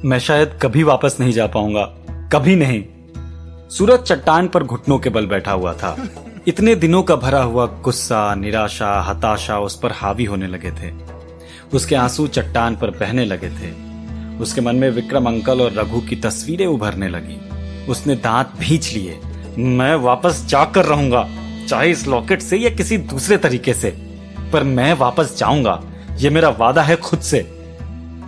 मैं शायद कभी वापस नहीं जा पाऊंगा, कभी नहीं। सूरज चट्टान पर घुटनों के बल बैठा हुआ था। इतने दिनों का भरा हुआ गुस्सा, निराशा, हताशा उस पर हावी होने लगे थे। उसके आंसू चट्टान पर बहने लगे थे। उसके मन में विक्रम अंकल और रघु की तस्वीरें उभरने लगी। उसने दांत भींच लिए। मैं वापस जाकर रहूंगा, चाहे इस लॉकेट से या किसी दूसरे तरीके से, पर मैं वापस जाऊंगा, ये मेरा वादा है खुद से।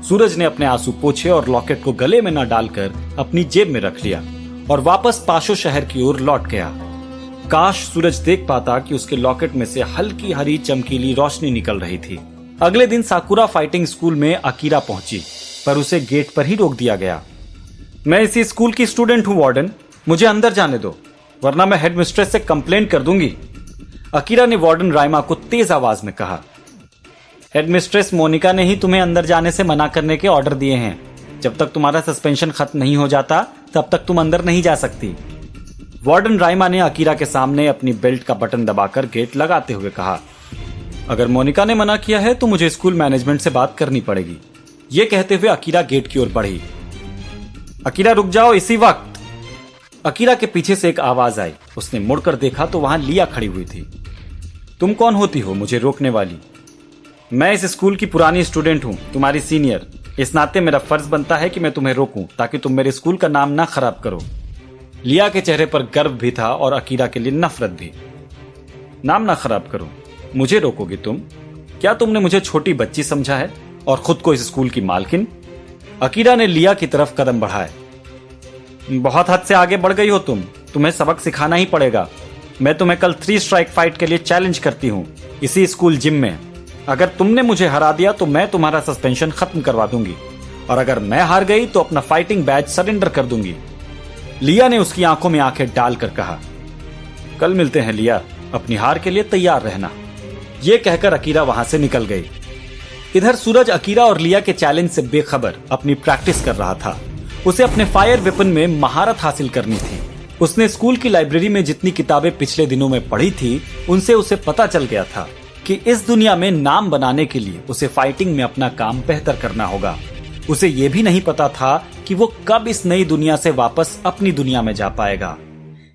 सूरज ने अपने आंसू पोंछे और लॉकेट को गले में न डालकर अपनी जेब में रख लिया और वापस पाशो शहर की ओर लौट गया। काश सूरज देख पाता कि उसके लॉकेट में से हल्की हरी चमकीली रोशनी निकल रही थी। अगले दिन साकुरा फाइटिंग स्कूल में अकीरा पहुंची, पर उसे गेट पर ही रोक दिया गया। मैं इसी स्कूल की स्टूडेंट हूं वार्डन, मुझे अंदर जाने दो, वरना मैं हेडमिस्ट्रेस से कंप्लेंट कर दूंगी। अकीरा ने वार्डन राइमा को तेज आवाज में कहा। हेडमिस्ट्रेस मोनिका ने ही तुम्हें अंदर जाने से मना करने के ऑर्डर दिए हैं। जब तक तुम्हारा सस्पेंशन खत्म नहीं हो जाता तब तक तुम अंदर नहीं जा सकती। वार्डन राइमा ने अकीरा के सामने अपनी बेल्ट का बटन दबाकर गेट लगाते हुए कहा, अगर मोनिका ने मना किया है तो मुझे स्कूल मैनेजमेंट से बात करनी पड़ेगी। यह कहते हुए अकीरा गेट की ओर बढ़ी। अकीरा रुक जाओ इसी वक्त। अकीरा के पीछे से एक आवाज आई। उसने मुड़कर देखा तो वहां लिया खड़ी हुई थी। तुम कौन होती हो मुझे रोकने वाली? मैं इस स्कूल की पुरानी स्टूडेंट हूं, तुम्हारी सीनियर। इस नाते मेरा फर्ज बनता है कि मैं तुम्हें रोकूं ताकि तुम मेरे स्कूल का नाम ना खराब करो। लिया के चेहरे पर गर्व भी था और अकीरा के लिए नफरत भी। नाम ना खराब करो, मुझे रोकोगी तुम? क्या तुमने मुझे छोटी बच्ची समझा है और खुद को इस स्कूल की मालकिन? अकीरा ने लिया की तरफ कदम बढ़ाए। बहुत हद से आगे बढ़ गई हो तुम, तुम्हें सबक सिखाना ही पड़ेगा। मैं तुम्हें कल 3 स्ट्राइक फाइट के लिए चैलेंज करती हूँ, इसी स्कूल जिम में। अगर तुमने मुझे हरा दिया तो मैं तुम्हारा सस्पेंशन खत्म करवा दूंगी, और अगर मैं हार गई तो अपना फाइटिंग बैच सरेंडर कर दूंगी। लिया ने उसकी आंखों में आंखें डालकर कहा, कल मिलते हैं लिया, अपनी हार के लिए तैयार रहना। यह कहकर अकीरा वहां से निकल गई। इधर सूरज अकीरा और लिया के चैलेंज से बेखबर अपनी प्रैक्टिस कर रहा था। उसे अपने फायर वेपन में महारत हासिल करनी थी। उसने स्कूल की लाइब्रेरी में जितनी किताबें पिछले दिनों में पढ़ी थी उनसे उसे पता चल गया था कि इस दुनिया में नाम बनाने के लिए उसे फाइटिंग में अपना काम बेहतर करना होगा। उसे यह भी नहीं पता था कि वो कब इस नई दुनिया से वापस अपनी दुनिया में जा पाएगा।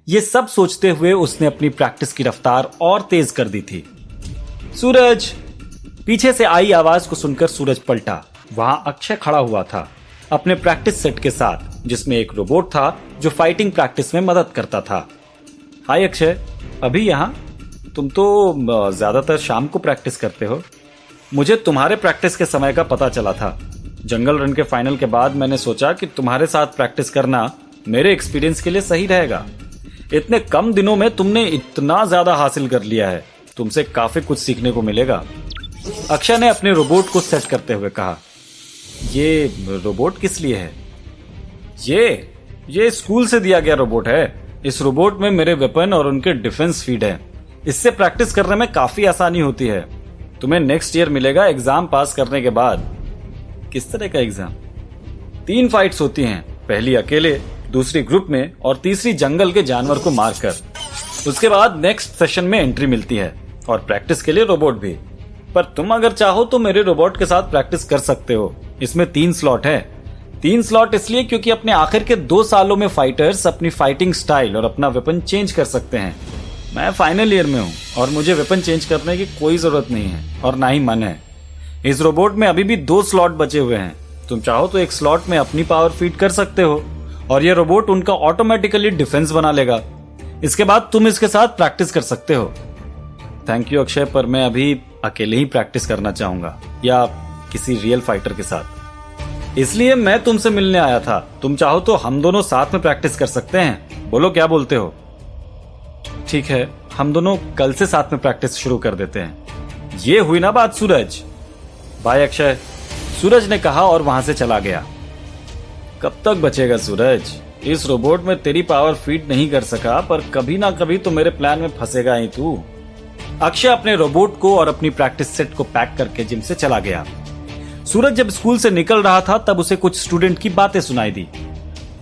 ये सब सोचते हुए उसने अपनी प्रैक्टिस की रफ्तार और तेज कर दी थी। सूरज! पीछे से आई आवाज को सुनकर सूरज पलटा। वहां अक्षय खड़ा हुआ था अपने प्रैक्टिस सेट के साथ, जिसमें एक रोबोट था जो फाइटिंग प्रैक्टिस में मदद करता था। हाय अक्षय, अभी यहाँ? तुम तो ज्यादातर शाम को प्रैक्टिस करते हो। मुझे तुम्हारे प्रैक्टिस के समय का पता चला था। जंगल रन के फाइनल के बाद मैंने सोचा कि तुम्हारे साथ प्रैक्टिस करना मेरे एक्सपीरियंस के लिए सही रहेगा। इतने कम दिनों में तुमने इतना ज्यादा हासिल कर लिया है, तुमसे काफी कुछ सीखने को मिलेगा। अक्षय ने अपने रोबोट को सेट करते हुए कहा। ये रोबोट किस लिए है? ये स्कूल से दिया गया रोबोट है। इस रोबोट में मेरे वेपन और उनके डिफेंस फीड है। इससे प्रैक्टिस करने में काफी आसानी होती है। तुम्हें नेक्स्ट ईयर मिलेगा एग्जाम पास करने के बाद। किस तरह का एग्जाम? 3 फाइट्स होती हैं, पहली अकेले, दूसरी ग्रुप में और तीसरी जंगल के जानवर को मारकर। उसके बाद नेक्स्ट सेशन में एंट्री मिलती है और प्रैक्टिस के लिए रोबोट भी। पर तुम अगर चाहो तो मेरे रोबोट के साथ प्रैक्टिस कर सकते हो। इसमें 3 स्लॉट है। 3 स्लॉट इसलिए क्योंकि अपने आखिर के 2 सालों में फाइटर्स अपनी फाइटिंग स्टाइल और अपना वेपन चेंज कर सकते हैं। मैं फाइनल ईयर में हूँ और मुझे वेपन चेंज करने की कोई जरूरत नहीं है और ना ही मन है। इस रोबोट में अभी भी 2 स्लॉट बचे हुए हैं। तुम चाहो तो एक स्लॉट में अपनी पावर फीड कर सकते हो और यह रोबोट उनका ऑटोमेटिकली डिफेंस बना लेगा। इसके बाद तुम इसके साथ प्रैक्टिस कर सकते हो। थैंक यू अक्षय, पर मैं अभी अकेले ही प्रैक्टिस करना चाहूंगा या किसी रियल फाइटर के साथ। इसलिए मैं तुमसे मिलने आया था। तुम चाहो तो हम दोनों साथ में प्रैक्टिस कर सकते हैं। बोलो क्या बोलते हो? ठीक है, हम दोनों कल से साथ में प्रैक्टिस शुरू कर देते हैं। ये हुई ना बात सूरज? बाय अक्षय, सूरज ने कहा और वहां से चला गया। कब तक बचेगा सूरज? इस रोबोट में तेरी पावर फीड नहीं कर सका, पर कभी ना कभी तो मेरे प्लान में फंसेगा ही तू। अक्षय अपने रोबोट को और अपनी प्रैक्टिस सेट को पैक करके जिम से चला गया। सूरज जब स्कूल से निकल रहा था तब उसे कुछ स्टूडेंट की बातें सुनाई दी।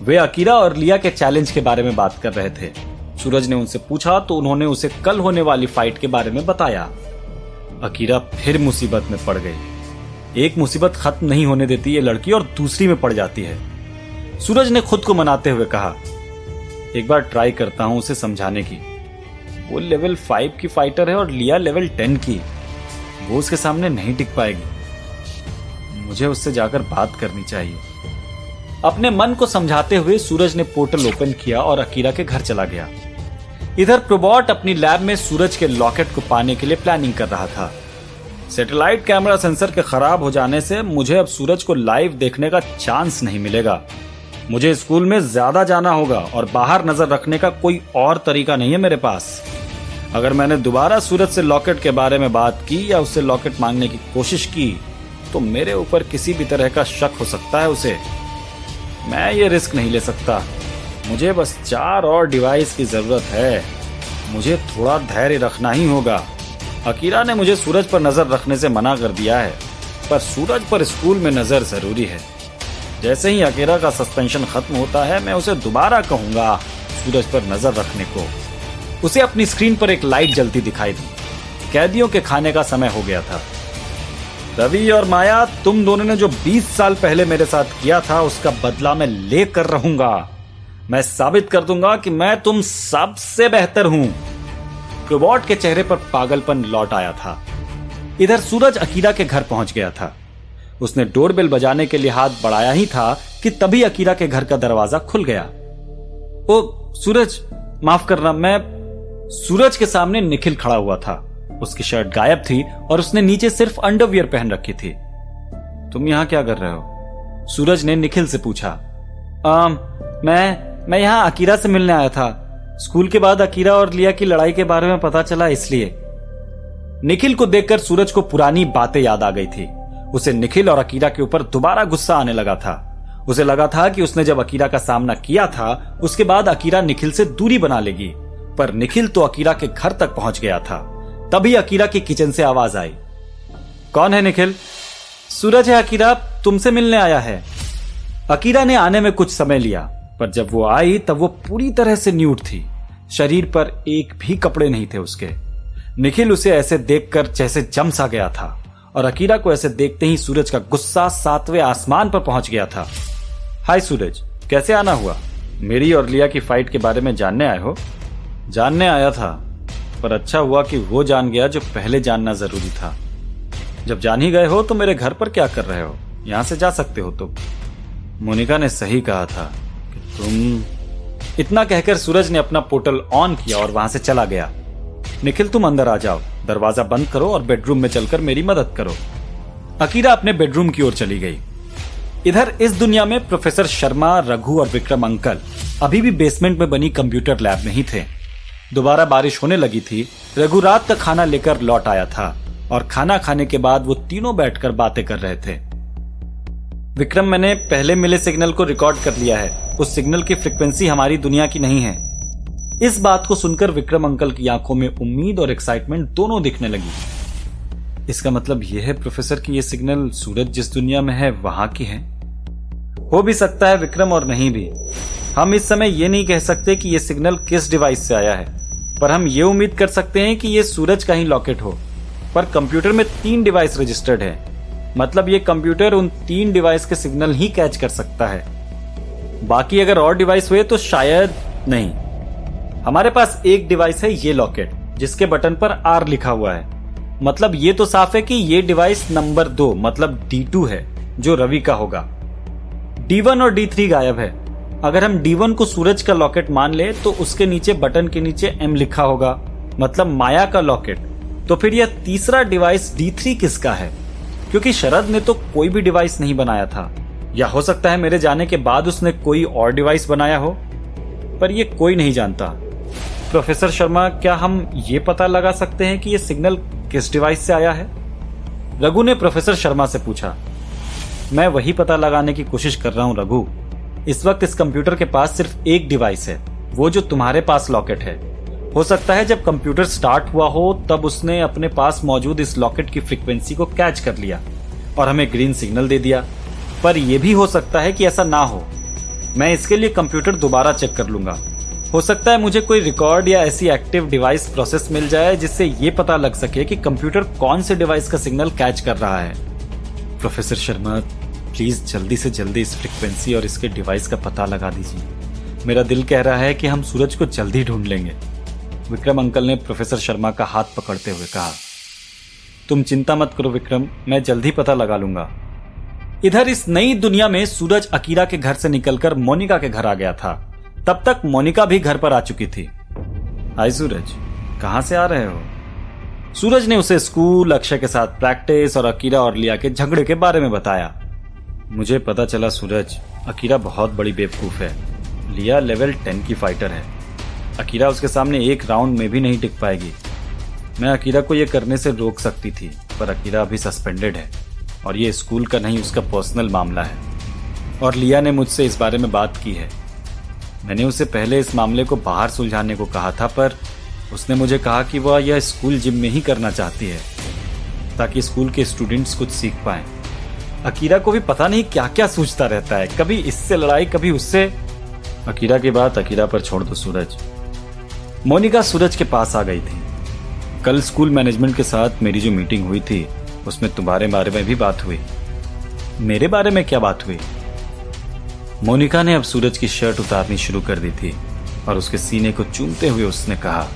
वे अकीरा और लिया के चैलेंज के बारे में बात कर रहे थे। सूरज ने उनसे पूछा तो उन्होंने उसे कल होने वाली फाइट के बारे में बताया। अकीरा फिर मुसीबत में पड़ गई। एक मुसीबत खत्म नहीं होने देती ये लड़की और दूसरी में पड़ जाती है। सूरज ने खुद को मनाते हुए कहा, एक बार ट्राई करता हूं उसे समझाने की। वो लेवल 5 की फाइटर है और लिया लेवल 10 की। वो उसके सामने नहीं टिक पाएगी। मुझे उससे जाकर बात करनी चाहिए। अपने मन को समझाते हुए सूरज ने पोर्टल ओपन किया और अकीरा के घर चला गया। इधर प्रोबॉट अपनी लैब में सूरज के लॉकेट को पाने के लिए प्लानिंग कर रहा था। सैटेलाइट कैमरा सेंसर के खराब हो जाने से मुझे अब सूरज को लाइव देखने का चांस नहीं मिलेगा। मुझे स्कूल में ज्यादा जाना होगा और बाहर नजर रखने का कोई और तरीका नहीं है मेरे पास। अगर मैंने दोबारा सूरज से लॉकेट के बारे में बात की या उससे लॉकेट मांगने की कोशिश की तो मेरे ऊपर किसी भी तरह का शक हो सकता है उसे। मैं ये रिस्क नहीं ले सकता। मुझे बस 4 और डिवाइस की जरूरत है। मुझे थोड़ा धैर्य रखना ही होगा। अकीरा ने मुझे सूरज पर नजर रखने से मना कर दिया है, पर सूरज पर स्कूल में नजर जरूरी है। जैसे ही अकीरा का सस्पेंशन खत्म होता है मैं उसे दोबारा कहूंगा सूरज पर नजर रखने को। उसे अपनी स्क्रीन पर एक लाइट जलती दिखाई दी। कैदियों के खाने का समय हो गया था। रवि और माया, तुम दोनों ने जो 20 साल पहले मेरे साथ किया था उसका बदला मैं लेकर रहूंगा। मैं साबित कर दूंगा कि मैं तुम सबसे बेहतर हूं। रोबोट के चेहरे पर पागलपन लौट आया था। इधर सूरज अकीरा के घर पहुंच गया था। उसने डोरबेल बजाने के लिए हाथ बढ़ाया ही था कि तभी अकीरा के घर का दरवाजा खुल गया। ओ सूरज, माफ करना, मैं। सूरज के सामने निखिल खड़ा हुआ था। उसकी शर्ट गायब थी और उसने नीचे सिर्फ अंडरवियर पहन रखी थी। तुम यहां क्या कर रहे हो? सूरज ने निखिल से पूछा। मैं यहां अकीरा से मिलने आया था। स्कूल के बाद अकीरा और लिया की लड़ाई के बारे में पता चला, इसलिए। निखिल को देखकर सूरज को पुरानी बातें याद आ गई थी। उसे निखिल और अकीरा के ऊपर दोबारा गुस्सा आने लगा था। उसे लगा था कि उसने जब अकीरा का सामना किया था उसके बाद अकीरा निखिल से दूरी बना लेगी, पर निखिल तो अकीरा के घर तक पहुंच गया था। तभी अकीरा की किचन से आवाज आई। कौन है निखिल? सूरज है अकीरा, तुमसे मिलने आया है। अकीरा ने आने में कुछ समय लिया, पर जब वो आई तब वो पूरी तरह से न्यूड थी। शरीर पर एक भी कपड़े नहीं थे उसके। निखिल उसे ऐसे देखकर जैसे जम सा गया था और अकीरा को ऐसे देखते ही सूरज का गुस्सा 7वें आसमान पर पहुंच गया था। हाय सूरज, कैसे आना हुआ? मेरी और लिया की फाइट के बारे में जानने आए हो? जानने आया था, पर अच्छा हुआ कि वो जान गया जो पहले जानना जरूरी था। जब जान ही गए हो तो मेरे घर पर क्या कर रहे हो? यहां से जा सकते हो तुम। मोनिका ने सही कहा था कि तुम। इतना कहकर सूरज ने अपना पोर्टल ऑन किया और वहां से चला गया। निखिल, तुम अंदर आ जाओ, दरवाजा बंद करो और बेडरूम में चलकर मेरी मदद करो। अकीरा अपने बेडरूम की ओर चली गई। इधर इस दुनिया में प्रोफेसर शर्मा, रघु और विक्रम अंकल अभी भी बेसमेंट में बनी कंप्यूटर लैब में ही थे। दोबारा बारिश होने लगी थी। रघु रात का खाना लेकर लौट आया था और खाना खाने के बाद वो तीनों बैठकर बातें कर रहे थे। विक्रम, मैंने पहले मिले सिग्नल को रिकॉर्ड कर लिया है। उस सिग्नल की फ्रीक्वेंसी हमारी दुनिया की नहीं है। इस बात को सुनकर विक्रम अंकल की आंखों में उम्मीद और एक्साइटमेंट दोनों दिखने लगी। इसका मतलब यह है प्रोफेसर कि यह सिग्नल सूरज जिस दुनिया में है वहां की है। हो भी सकता है विक्रम, और नहीं भी। हम इस समय यह नहीं कह सकते कि यह सिग्नल किस डिवाइस से आया है, पर हम ये उम्मीद कर सकते हैं कि यह सूरज का ही लॉकेट हो। पर कंप्यूटर में 3 डिवाइस रजिस्टर्ड है, मतलब ये कंप्यूटर उन 3 डिवाइस के सिग्नल ही कैच कर सकता है। बाकी अगर और डिवाइस हुए तो शायद नहीं। हमारे पास एक डिवाइस है, ये लॉकेट, जिसके बटन पर R लिखा हुआ है। मतलब ये तो साफ है कि ये डिवाइस नंबर 2 मतलब D2 है, जो रवि का होगा। D1 और D3 गायब है। अगर हम D1 को सूरज का लॉकेट मान ले तो उसके नीचे बटन के नीचे M लिखा होगा, मतलब माया का लॉकेट। तो फिर यह तीसरा डिवाइस D3 किसका है? क्योंकि शरद ने तो कोई भी डिवाइस नहीं बनाया था, या हो सकता है मेरे जाने के बाद उसने कोई और डिवाइस बनाया हो, पर यह कोई नहीं जानता। प्रोफेसर शर्मा, क्या हम ये पता लगा सकते हैं कि यह सिग्नल किस डिवाइस से आया है? रघु ने प्रोफेसर शर्मा से पूछा। मैं वही पता लगाने की कोशिश कर रहा हूं रघु। इस वक्त इस कंप्यूटर के पास सिर्फ एक डिवाइस है, वो जो तुम्हारे पास लॉकेट है। हो सकता है जब कंप्यूटर स्टार्ट हुआ हो तब उसने अपने पास मौजूद इस लॉकेट की फ्रीक्वेंसी को कैच कर लिया और हमें ग्रीन सिग्नल दे दिया, पर यह भी हो सकता है कि ऐसा ना हो। मैं इसके लिए कंप्यूटर दोबारा चेक कर लूंगा। हो सकता है मुझे कोई रिकॉर्ड या ऐसी एक्टिव डिवाइस प्रोसेस मिल जाए जिससे ये पता लग सके कि कंप्यूटर कौन से डिवाइस का सिग्नल कैच कर रहा है। प्रोफेसर शर्मा, प्लीज जल्दी से जल्दी इस फ्रीक्वेंसी और इसके डिवाइस का पता लगा दीजिए। मेरा दिल कह रहा है कि हम सूरज को जल्दी ढूंढ लेंगे। विक्रम अंकल ने प्रोफेसर शर्मा का हाथ पकड़ते हुए कहा। तुम चिंता मत करो विक्रम, मैं जल्दी पता लगा लूंगा। इधर इस नई दुनिया में सूरज अकीरा के घर से निकलकर मोनिका के घर आ गया था। तब तक मोनिका भी घर पर आ चुकी थी। हाय सूरज, कहां से आ रहे हो? सूरज ने उसे स्कूल, अक्षय के साथ प्रैक्टिस और अकीरा और लिया के झगड़े के बारे में बताया। मुझे पता चला सूरज, अकीरा बहुत बड़ी बेवकूफ है। लिया लेवल 10 की फाइटर है। अकीरा उसके सामने एक राउंड में भी नहीं टिक पाएगी। मैं अकीरा को यह करने से रोक सकती थी, पर अकीरा अभी सस्पेंडेड है और ये स्कूल का नहीं, उसका पर्सनल मामला है। और लिया ने मुझसे इस बारे में बात की है। मैंने उसे पहले इस मामले को बाहर सुलझाने को कहा था, पर उसने मुझे कहा कि वह यह स्कूल जिम में ही करना चाहती है ताकि स्कूल के स्टूडेंट्स कुछ सीख पाएं। अकीरा को भी पता नहीं क्या क्या सूझता रहता है, कभी इससे लड़ाई, कभी उससे। अकीरा की बात अकीरा पर छोड़ दो सूरज। मोनिका सूरज के पास आ गई थी। कल स्कूल मैनेजमेंट के साथ मेरी जो मीटिंग हुई थी उसमें तुम्हारे बारे में भी बात हुई। मेरे बारे में क्या बात हुई? मोनिका ने अब सूरज की शर्ट उतारनी शुरू कर दी थी और उसके सीने को चूमते हुए उसने कहा,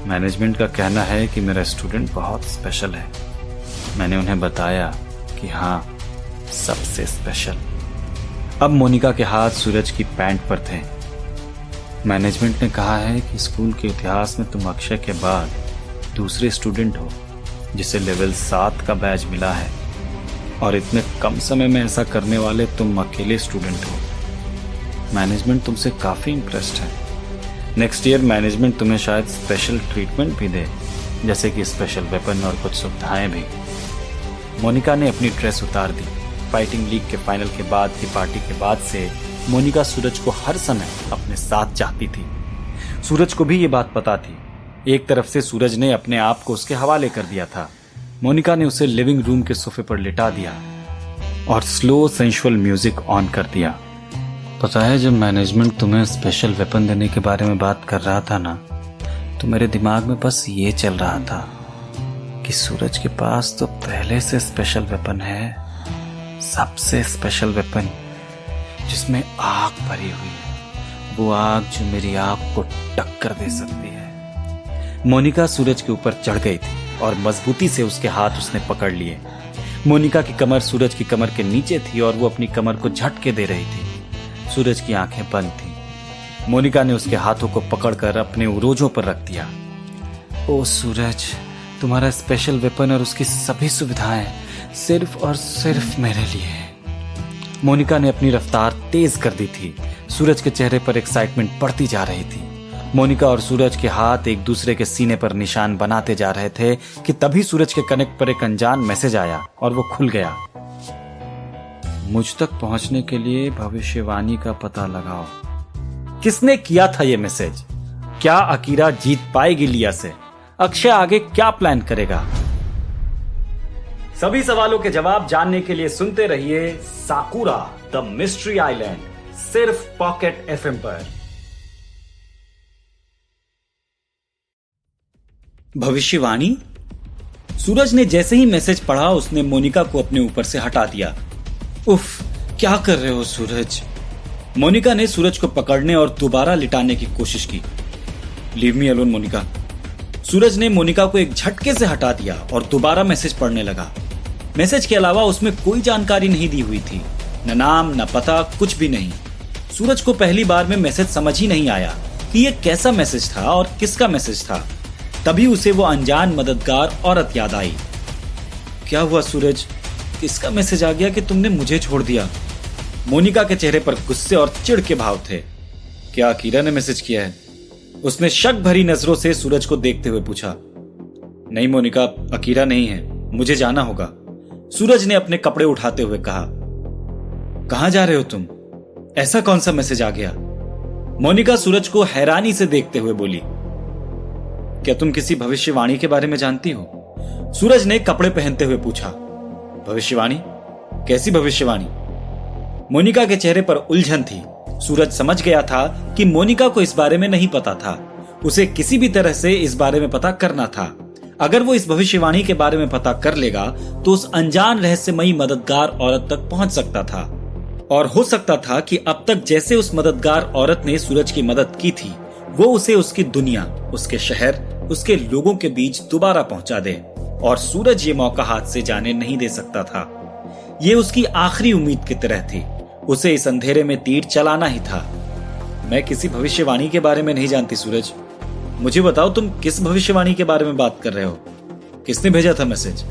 मैनेजमेंट का कहना है कि मेरा स्टूडेंट बहुत स्पेशल है। मैंने उन्हें बताया कि हाँ, सबसे स्पेशल। अब मोनिका के हाथ सूरज की पैंट पर थे। मैनेजमेंट ने कहा है कि स्कूल के इतिहास में तुम अक्षय के बाद दूसरे स्टूडेंट हो जिसे लेवल 7 का बैज मिला है, और इतने कम समय में ऐसा करने वाले तुम अकेले स्टूडेंट हो। मैनेजमेंट तुमसे काफी इंप्रेस्ड है। नेक्स्ट ईयर मैनेजमेंट तुम्हें शायद स्पेशल ट्रीटमेंट भी दे, जैसे कि स्पेशल वेपन और कुछ सुविधाएं भी। मोनिका ने अपनी ड्रेस उतार दी। फाइटिंग लीग के फाइनल के बाद की पार्टी के बाद से मोनिका सूरज को हर समय अपने साथ चाहती थी। सूरज को भी ये बात पता थी। एक तरफ से सूरज ने अपने आप को उसके हवाले कर दिया था। मोनिका ने उसे लिविंग रूम के सोफे पर लिटा दिया और स्लो सेंसुअल म्यूजिक ऑन कर दिया। पता है, जब मैनेजमेंट तुम्हें स्पेशल वेपन देने के बारे में बात कर रहा था ना, तो मेरे दिमाग में बस ये चल रहा था कि सूरज के पास तो पहले से स्पेशल वेपन है, सबसे स्पेशल वेपन, जिसमें आग भरी हुई है। वो आग जो मेरी आग को टक्कर दे सकती है। मोनिका सूरज के ऊपर चढ़ गई थी और मजबूती से उसके हाथ उसने पकड़ लिए। मोनिका की कमर सूरज की कमर के नीचे थी और वो अपनी कमर को झटके दे रही थी। सूरज की आंखें बंद थी। मोनिका ने उसके हाथों को पकड़कर अपने उरोजों पर रख दिया। ओ सूरज, तुम्हारा स्पेशल वेपन और उसकी सभी सुविधाएं सिर्फ और सिर्फ मेरे लिए है। मोनिका ने अपनी रफ्तार तेज कर दी थी। सूरज के चेहरे पर एक्साइटमेंट बढ़ती जा रही थी। मोनिका और सूरज के हाथ एक दूसरे के सीने पर निशान बनाते जा रहे थे कि तभी सूरज के कनेक्ट पर एक अनजान मैसेज आया और वो खुल गया। मुझ तक पहुंचने के लिए भविष्यवाणी का पता लगाओ। किसने किया था ये मैसेज? क्या अकीरा जीत पाएगी लिया से? अक्षय आगे क्या प्लान करेगा? सभी सवालों के जवाब जानने के लिए सुनते रहिए साकुरा द मिस्ट्री आइलैंड, सिर्फ पॉकेट एफएम पर। भविष्यवाणी? सूरज ने जैसे ही मैसेज पढ़ा उसने मोनिका को अपने ऊपर से हटा दिया। उफ, क्या कर रहे हो सूरज? मोनिका ने सूरज को पकड़ने और दोबारा लिटाने की कोशिश की। Leave me alone Monika. Suraj ने मोनिका को एक झटके से हटा दिया और दोबारा मैसेज पढ़ने लगा। मैसेज के अलावा उसमें कोई जानकारी नहीं दी हुई थी, न नाम न पता, कुछ भी नहीं। सूरज को पहली बार में मैसेज समझ ही नहीं आया कि यह कैसा मैसेज था और किसका मैसेज था। तभी उसे वो अनजान मददगार औरत याद आई। क्या हुआ सूरज? किसका मैसेज आ गया कि तुमने मुझे छोड़ दिया? मोनिका के चेहरे पर गुस्से और चिढ़ के भाव थे। क्या अकीरा ने मैसेज किया है? उसने शक भरी नजरों से सूरज को देखते हुए पूछा। नहीं मोनिका, अकीरा नहीं है, मुझे जाना होगा, सूरज ने अपने कपड़े उठाते हुए कहा। कहां जा रहे हो तुम? ऐसा कौन सा मैसेज आ गया? मोनिका सूरज को हैरानी से देखते हुए बोली। क्या तुम किसी भविष्यवाणी के बारे में जानती हो? सूरज ने कपड़े पहनते हुए पूछा। भविष्यवाणी? कैसी भविष्यवाणी? मोनिका के चेहरे पर उलझन थी। सूरज समझ गया था कि मोनिका को इस बारे में नहीं पता था। उसे किसी भी तरह से इस बारे में पता करना था। अगर वो इस भविष्यवाणी के बारे में पता कर लेगा तो उस अनजान रहस्यमयी मददगार औरत तक पहुंच सकता था, और हो सकता था कि अब तक जैसे उस मददगार औरत ने सूरज की मदद की थी, वो उसे उसकी दुनिया, उसके शहर, उसके लोगों के बीच दोबारा पहुंचा दे, और सूरज ये मौका हाथ से जाने नहीं दे सकता था। ये उसकी आखिरी उम्मीद की तरह थी। उसे इस अंधेरे में तीर चलाना ही था। मैं किसी भविष्यवाणी के बारे में नहीं जानती सूरज। मुझे बताओ, तुम किस भविष्यवाणी के बारे में बात कर रहे हो? किसने भेजा था मैसेज?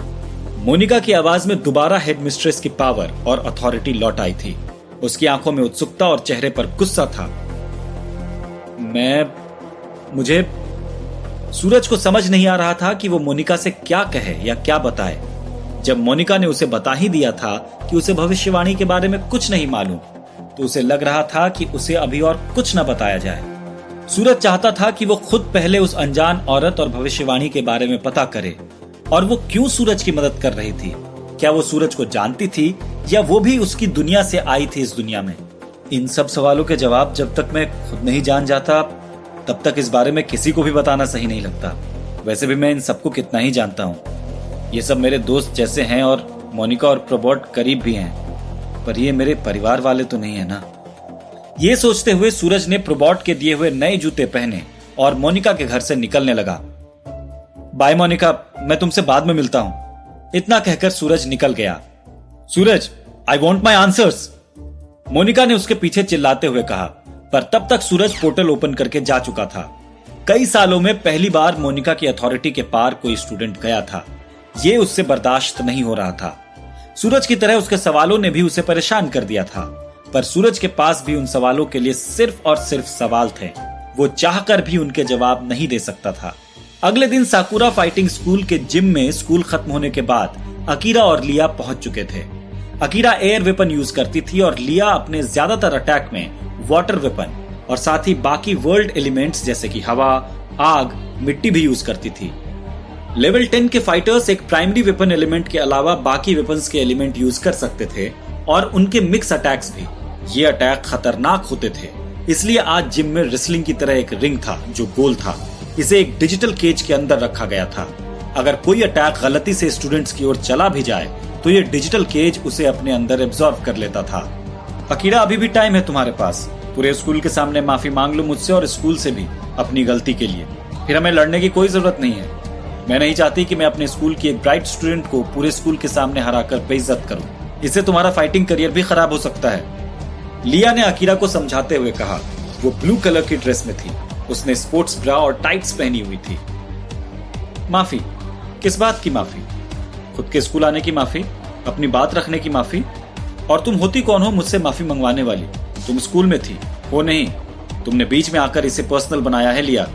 मोनिका की आवाज में दोबारा हेडमिस्ट्रेस की पावर और अथॉरिटी लौट आई थी। उसकी आंखों में उत्सुकता और चेहरे पर गुस्सा था। मुझे सूरज को समझ नहीं आ रहा था कि वो मोनिका से क्या कहे या क्या बताए। जब मोनिका ने उसे बता ही दिया था कि उसे भविष्यवाणी के बारे में कुछ नहीं मालूम, तो उसे लग रहा था कि उसे अभी और कुछ न बताया जाए। सूरज चाहता था कि वो खुद पहले उस अनजान औरत और भविष्यवाणी के बारे में पता करे, और वो क्यों सूरज की मदद कर रही थी। क्या वो सूरज को जानती थी या वो भी उसकी दुनिया से आई थी इस दुनिया में? इन सब सवालों के जवाब जब तक मैं खुद नहीं जान जाता, तब तक इस बारे में किसी को भी बताना सही नहीं लगता। वैसे भी मैं इन सबको कितना ही जानता हूँ। ये सब मेरे दोस्त जैसे हैं, और मोनिका और प्रोबॉट करीब भी हैं, पर ये मेरे परिवार वाले तो नहीं है ना। ये सोचते हुए सूरज ने प्रोबॉट के दिए हुए नए जूते पहने और मोनिका के घर से निकलने लगा। बाय मोनिका, मैं तुमसे बाद में मिलता हूं। इतना कहकर सूरज निकल गया। Suraj, I want my answers, Monika ने उसके पीछे चिल्लाते हुए कहा। पर तब तक सूरज पोर्टल ओपन करके जा चुका था। कई सालों में पहली बार मोनिका की अथॉरिटी के पार कोई स्टूडेंट गया था। ये उससे बर्दाश्त नहीं हो रहा था। सूरज की तरह उसके सवालों ने भी उसे परेशान कर दिया था, पर सूरज के पास भी उन सवालों के लिए सिर्फ और सिर्फ सवाल थे। वो चाहकर भी उनके जवाब नहीं दे सकता था। अगले दिन साकुरा फाइटिंग स्कूल के जिम में स्कूल खत्म होने के बाद अकीरा और लिया पहुंच चुके थे। अकीरा एयर वेपन यूज करती थी और लिया अपने ज्यादातर अटैक में वाटर वेपन और साथ ही बाकी वर्ल्ड एलिमेंट्स जैसे कि हवा, आग, मिट्टी भी यूज करती थी। लेवल 10 के फाइटर्स एक प्राइमरी वेपन एलिमेंट के अलावा बाकी वेपन्स के एलिमेंट यूज कर सकते थे, और उनके मिक्स अटैक्स भी। ये अटैक खतरनाक होते थे, इसलिए आज जिम में रेसलिंग की तरह एक रिंग था जो गोल था। इसे एक डिजिटल केज के अंदर रखा गया था। अगर कोई अटैक गलती से स्टूडेंट्स की ओर चला भी जाए तो ये डिजिटल केज उसे अपने अंदर एब्जॉर्ब कर लेता था। अकीरा, अभी भी टाइम है तुम्हारे पास। पूरे स्कूल के सामने माफी मांग लो मुझसे और स्कूल से भी अपनी गलती के लिए। फिर हमें लड़ने की कोई जरूरत नहीं है। मैं नहीं चाहती कि मैं अपने स्कूल की एक ब्राइट स्टूडेंट को पूरे स्कूल के सामने हराकर बेइज्जत करूं। इससे तुम्हारा फाइटिंग करियर भी खराब हो सकता है, लिया ने अकीरा को समझाते हुए कहा। वो ब्लू कलर की ड्रेस में थी। उसने स्पोर्ट्स ब्रा और टाइट्स पहनी हुई थी। माफी? किस बात की माफी? खुद के स्कूल आने की माफी? अपनी बात रखने की माफी? और तुम होती कौन हो मुझसे माफी मंगवाने वाली? तुम स्कूल में थी, हो नहीं? तुमने बीच में आकर इसे पर्सनल बनाया है लिया।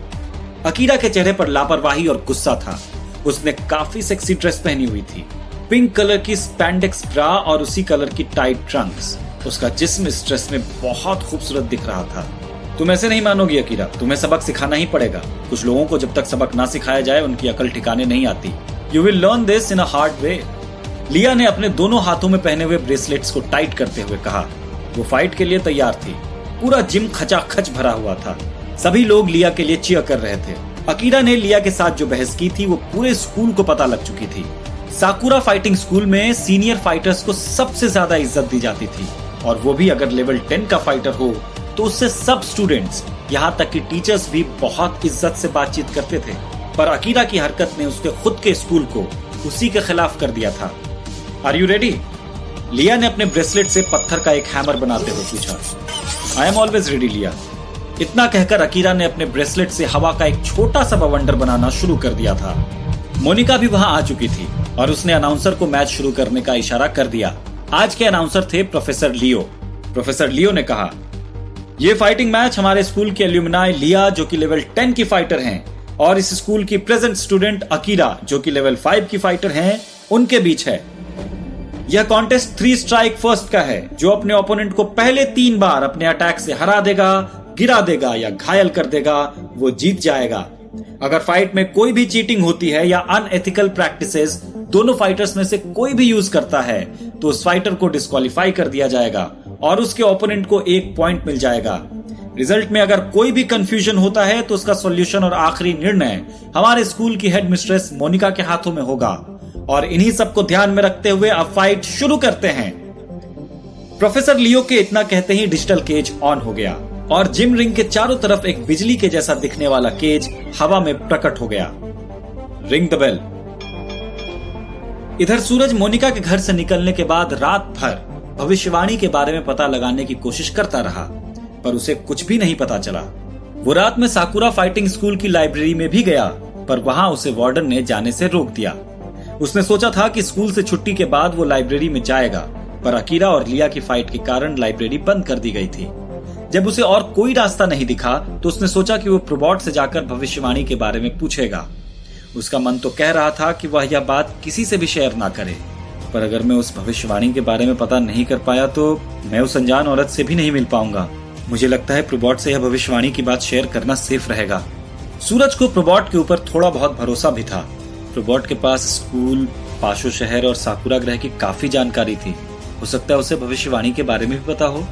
अकीरा के चेहरे पर लापरवाही और गुस्सा था। उसने काफी सेक्सी ड्रेस पहनी हुई थी, पिंक कलर की स्पैंडेक्स ब्रा और उसी कलर की टाइट ट्रंक्स। उसका जिस्म इस ड्रेस में बहुत खूबसूरत दिख रहा था। तुम ऐसे नहीं मानोगी अकीरा, तुम्हें सबक सिखाना ही पड़ेगा। कुछ लोगों को जब तक सबक ना सिखाया जाए उनकी अकल ठिकाने नहीं आती। You will learn this in a hard way. लिया ने अपने दोनों हाथों में पहने हुए ब्रेसलेट्स को टाइट करते हुए कहा। वो फाइट के लिए तैयार थी। पूरा जिम खचाखच भरा हुआ था। सभी लोग लिया के लिए चीयर कर रहे थे। अकीरा ने लिया के साथ जो बहस की थी वो पूरे स्कूल को पता लग चुकी थी। साकुरा फाइटिंग स्कूल में सीनियर फाइटर्स को सबसे ज्यादा इज्जत दी जाती थी, और वो भी अगर लेवल 10 का फाइटर हो तो उससे सब स्टूडेंट्स, यहाँ तक कि टीचर्स भी बहुत इज्जत से बातचीत करते थे। पर अकीरा की हरकत ने उसके खुद के स्कूल को उसी के खिलाफ कर दिया था। Are you ready? लिया ने अपने ब्रेसलेट से पत्थर का एक हैमर बनाते हुए पूछा। आई एम ऑलवेज रेडी लिया। इतना कहकर अकीरा ने अपने ब्रेसलेट से हवा का एक छोटा सा बवंडर बनाना शुरू कर दिया था। मोनिका भी वहां आ चुकी थी और उसने अनाउंसर को मैच शुरू करने का इशारा कर दिया। आज के अनाउंसर थे प्रोफेसर लियो। प्रोफेसर लियो ने कहा, ये फाइटिंग मैच हमारे स्कूल के एल्यूमिनाई लिया जो कि लेवल 10 की फाइटर हैं, और इस स्कूल की प्रेजेंट स्टूडेंट अकीरा जो कि लेवल 5 की फाइटर हैं, उनके बीच है। यह कॉन्टेस्ट 3 स्ट्राइक फर्स्ट का है। जो अपने ओपोनेंट को पहले 3 बार अपने अटैक से हरा देगा, गिरा देगा या घायल कर देगा, वो जीत जाएगा। अगर फाइट में कोई भी चीटिंग होती है या अनएथिकल प्रैक्टिसेस दोनों फाइटर्स में से कोई भी यूज करता है तो उस फाइटर को डिस्क्वालीफाई कर दिया जाएगा और उसके ओपोनेंट को 1 पॉइंट मिल जाएगा। रिजल्ट में अगर कोई भी कंफ्यूजन होता है तो उसका सॉल्यूशन और आखिरी निर्णय हमारे स्कूल की हेड मिस्ट्रेस मोनिका के हाथों में होगा। और इन्हीं सबको ध्यान में रखते हुए अब फाइट शुरू करते हैं। प्रोफेसर लियो के इतना कहते ही डिजिटल केज ऑन हो गया और जिम रिंग के चारों तरफ एक बिजली के जैसा दिखने वाला केज हवा में प्रकट हो गया। Ring the bell. इधर सूरज मोनिका के घर से निकलने के बाद रात भर भविष्यवाणी के बारे में पता लगाने की कोशिश करता रहा, पर उसे कुछ भी नहीं पता चला। वो रात में साकुरा फाइटिंग स्कूल की लाइब्रेरी में भी गया, पर वहां उसे वार्डन ने जाने से रोक दिया। उसने सोचा था कि स्कूल से छुट्टी के बाद वो लाइब्रेरी में जाएगा, पर अकीरा और लिया की फाइट के कारण लाइब्रेरी बंद कर दी गई थी। जब उसे और कोई रास्ता नहीं दिखा तो उसने सोचा कि वो प्रोबॉट से जाकर भविष्यवाणी के बारे में पूछेगा। उसका मन तो कह रहा था कि वह यह बात किसी से भी शेयर ना करे, पर अगर मैं उस भविष्यवाणी के बारे में पता नहीं कर पाया तो मैं उस अनजान औरत से भी नहीं मिल पाऊंगा। मुझे लगता है प्रोबॉट से यह भविष्यवाणी की बात शेयर करना सेफ रहेगा। सूरज को प्रोबॉट के ऊपर थोड़ा बहुत भरोसा भी था। प्रोबॉट के पास स्कूल, पाशो शहर और साकुरा ग्रह की काफी जानकारी थी। हो सकता है उसे भविष्यवाणी के बारे में भी पता हो।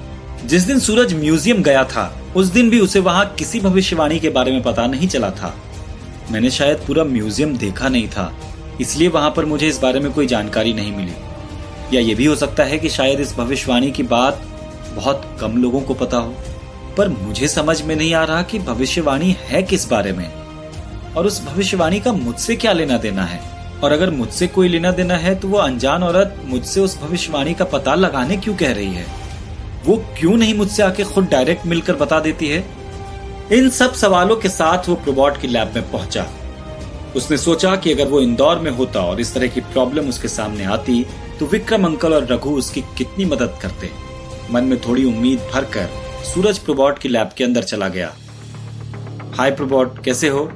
जिस दिन सूरज म्यूजियम गया था उस दिन भी उसे वहां किसी भविष्यवाणी के बारे में पता नहीं चला था। मैंने शायद पूरा म्यूजियम देखा नहीं था, इसलिए वहां पर मुझे इस बारे में कोई जानकारी नहीं मिली। या ये भी हो सकता है कि शायद इस भविष्यवाणी की बात बहुत कम लोगों को पता हो, पर मुझे समझ में नहीं आ रहा कि भविष्यवाणी है किस बारे में और उस भविष्यवाणी का मुझसे क्या लेना देना है। और अगर मुझसे कोई लेना देना है तो वो अनजान औरत मुझसे उस भविष्यवाणी का पता लगाने क्यों कह रही है? वो क्यों नहीं मुझसे आके खुद डायरेक्ट मिलकर बता देती है? इन सब सवालों के साथ वो प्रोबॉट की लैब में पहुंचा। उसने सोचा कि अगर वो इंदौर में होता और इस तरह की प्रॉब्लम उसके सामने आती तो विक्रम अंकल और रघु उसकी कितनी मदद करते। मन में थोड़ी उम्मीद भरकर सूरज प्रोबॉट की लैब के अंदर चला गया। हाय प्रोबॉट, कैसे हो?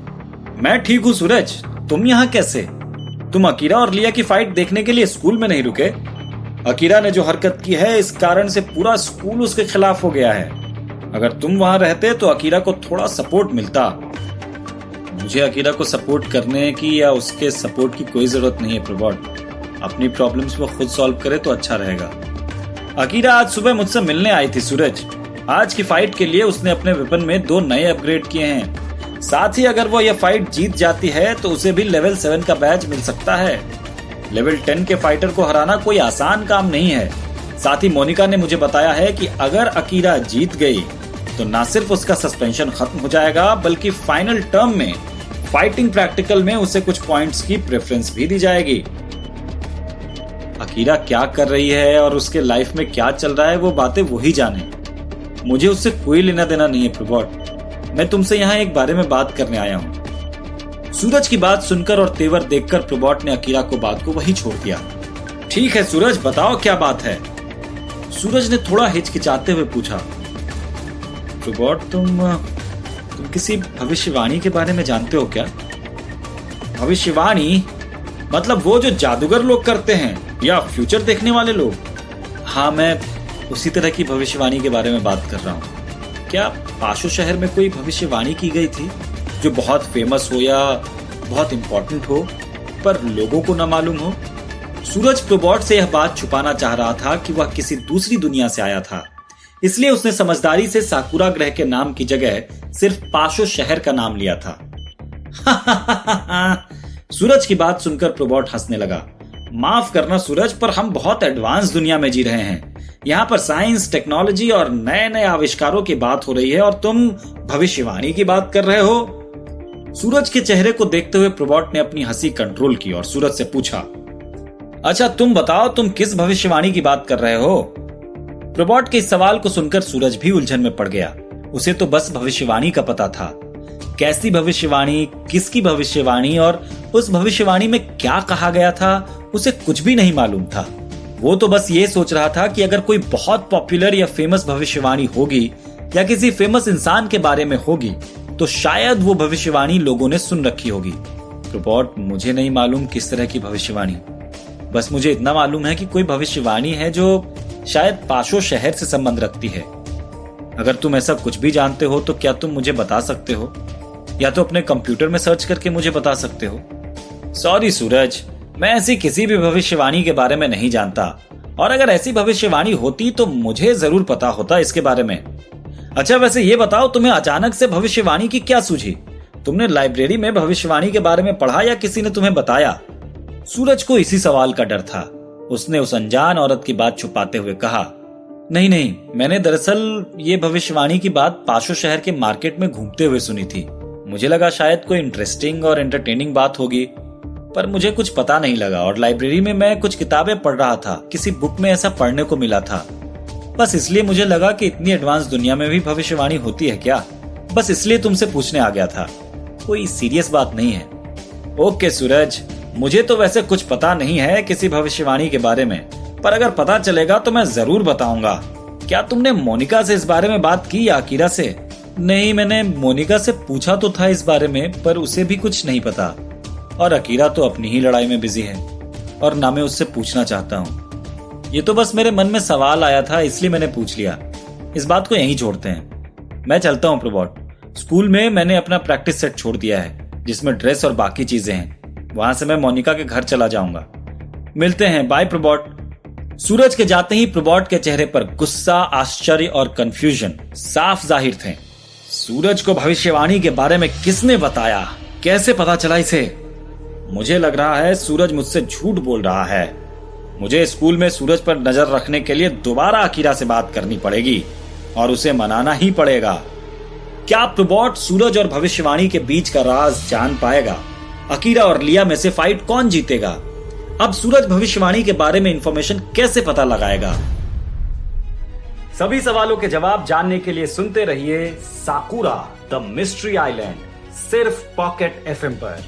मैं ठीक हूँ सूरज, तुम यहाँ कैसे? तुम अकीरा और लिया की फाइट देखने के लिए स्कूल में नहीं रुके? अकीरा ने जो हरकत की है इस कारण से पूरा स्कूल उसके खिलाफ हो गया है। अगर तुम वहां रहते तो अकीरा को थोड़ा सपोर्ट मिलता। मुझे अकीरा को सपोर्ट करने की या उसके सपोर्ट की कोई जरूरत नहीं है प्रोबॉट। अपनी प्रॉब्लम्स वो खुद सॉल्व करे तो अच्छा रहेगा। अकीरा आज सुबह मुझसे मिलने आई थी सूरज। आज की फाइट के लिए उसने अपने वेपन में 2 नए अपग्रेड किए हैं। साथ ही अगर वो यह फाइट जीत जाती है तो उसे भी लेवल 7 का बैच मिल सकता है। लेवल 10 के फाइटर को हराना कोई आसान काम नहीं है। साथ ही मोनिका ने मुझे बताया है कि अगर अकीरा जीत गई तो ना सिर्फ उसका सस्पेंशन खत्म हो जाएगा बल्कि फाइनल टर्म में फाइटिंग प्रैक्टिकल में उसे कुछ पॉइंट्स की प्रेफरेंस भी दी जाएगी। अकीरा क्या कर रही है और उसके लाइफ में क्या चल रहा है वो बातें वही जाने। मुझे उससे कोई लेना देना नहीं है प्रोबॉट। मैं तुमसे यहाँ एक बारे में बात करने आया हूँ। सूरज की बात सुनकर और तेवर देखकर प्रोबॉट ने अकीरा को बात को वही छोड़ दिया। ठीक है सूरज, बताओ क्या बात है? सूरज ने थोड़ा हिचकिचाते हुए पूछा। प्रोबॉट, तुम किसी भविष्यवाणी के बारे में जानते हो क्या? भविष्यवाणी मतलब वो जो जादूगर लोग करते हैं या फ्यूचर देखने वाले लोग? हाँ, मैं उसी तरह की भविष्यवाणी के बारे में बात कर रहा हूँ। क्या पाशो शहर में कोई भविष्यवाणी की गई थी जो बहुत फेमस हो या बहुत इंपॉर्टेंट हो पर लोगों को न मालूम हो? सूरज प्रोबॉट से यह बात छुपाना चाह रहा था कि वह किसी दूसरी दुनिया से आया था, इसलिए उसने समझदारी से साकुरा ग्रह के नाम की जगह सिर्फ पाशो शहर का नाम लिया था। सूरज की बात सुनकर प्रोबॉट हंसने लगा। माफ करना सूरज, पर हम बहुत एडवांस दुनिया में जी रहे हैं। यहाँ पर साइंस, टेक्नोलॉजी और नए नए आविष्कारों की बात हो रही है और तुम भविष्यवाणी की बात कर रहे हो। सूरज के चेहरे को देखते हुए प्रोबॉट ने अपनी हंसी कंट्रोल की और सूरज से पूछा, अच्छा तुम बताओ, तुम किस भविष्यवाणी की बात कर रहे हो? प्रोबॉट के इस सवाल को सुनकर सूरज भी उलझन में पड़ गया। उसे तो बस भविष्यवाणी का पता था। कैसी भविष्यवाणी, किसकी भविष्यवाणी और उस भविष्यवाणी में क्या कहा गया था, उसे कुछ भी नहीं मालूम था। वो तो बस ये सोच रहा था कि अगर कोई बहुत पॉपुलर या फेमस भविष्यवाणी होगी या किसी फेमस इंसान के बारे में होगी तो शायद वो भविष्यवाणी लोगों ने सुन रखी होगी। प्रोबॉट, मुझे नहीं मालूम किस तरह की भविष्यवाणी, बस मुझे इतना मालूम है कि कोई भविष्यवाणी है जो शायद पाशो शहर से संबंध रखती है। अगर तुम ऐसा कुछ भी जानते हो तो क्या तुम मुझे बता सकते हो, या तो अपने कंप्यूटर में सर्च करके मुझे बता सकते हो। सॉरी सूरज, मैं ऐसी किसी भी भविष्यवाणी के बारे में नहीं जानता, और अगर ऐसी भविष्यवाणी होती तो मुझे जरूर पता होता इसके बारे में। अच्छा वैसे ये बताओ, तुम्हें अचानक से भविष्यवाणी की क्या सूझी? तुमने लाइब्रेरी में भविष्यवाणी के बारे में पढ़ा या किसी ने तुम्हें बताया? सूरज को इसी सवाल का डर था। उसने उस अनजान औरत की बात छुपाते हुए कहा, नहीं नहीं, मैंने दरअसल ये भविष्यवाणी की बात पाशो शहर के मार्केट में घूमते हुए सुनी थी। मुझे लगा शायद कोई इंटरेस्टिंग और एंटरटेनिंग बात होगी, पर मुझे कुछ पता नहीं लगा। और लाइब्रेरी में मैं कुछ किताबें पढ़ रहा था, किसी बुक में ऐसा पढ़ने को मिला था। बस इसलिए मुझे लगा कि इतनी एडवांस दुनिया में भी भविष्यवाणी होती है क्या। बस इसलिए तुमसे पूछने आ गया था, कोई सीरियस बात नहीं है। ओके सूरज, मुझे तो वैसे कुछ पता नहीं है किसी भविष्यवाणी के बारे में, पर अगर पता चलेगा तो मैं जरूर बताऊंगा। क्या तुमने मोनिका से इस बारे में बात की या अकीरा से? नहीं, मैंने मोनिका से पूछा तो था इस बारे में, पर उसे भी कुछ नहीं पता। और अकीरा तो अपनी ही लड़ाई में बिजी है, और ना मैं उससे पूछना चाहता हूँ। ये तो बस मेरे मन में सवाल आया था, इसलिए मैंने पूछ लिया। इस बात को यहीं छोड़ते हैं, मैं चलता हूँ प्रोबॉट। स्कूल में मैंने अपना प्रैक्टिस सेट छोड़ दिया है, जिसमें ड्रेस और बाकी चीजें हैं। वहां से मैं मोनिका के घर चला जाऊंगा। मिलते हैं, बाय प्रोबॉट। सूरज के जाते ही प्रोबॉट के चेहरे पर गुस्सा, आश्चर्य और कंफ्यूजन साफ जाहिर थे। सूरज को भविष्यवाणी के बारे में किसने बताया? कैसे पता चला इसे? मुझे लग रहा है सूरज मुझसे झूठ बोल रहा है। मुझे स्कूल में सूरज पर नजर रखने के लिए दोबारा अकीरा से बात करनी पड़ेगी और उसे मनाना ही पड़ेगा। क्या प्रोबॉट सूरज और भविष्यवाणी के बीच का राज जान पाएगा? अकीरा और लिया में से फाइट कौन जीतेगा? अब सूरज भविष्यवाणी के बारे में इंफॉर्मेशन कैसे पता लगाएगा? सभी सवालों के जवाब जानने के लिए सुनते रहिए साकुरा द मिस्ट्री आइलैंड, सिर्फ पॉकेट एफएम पर।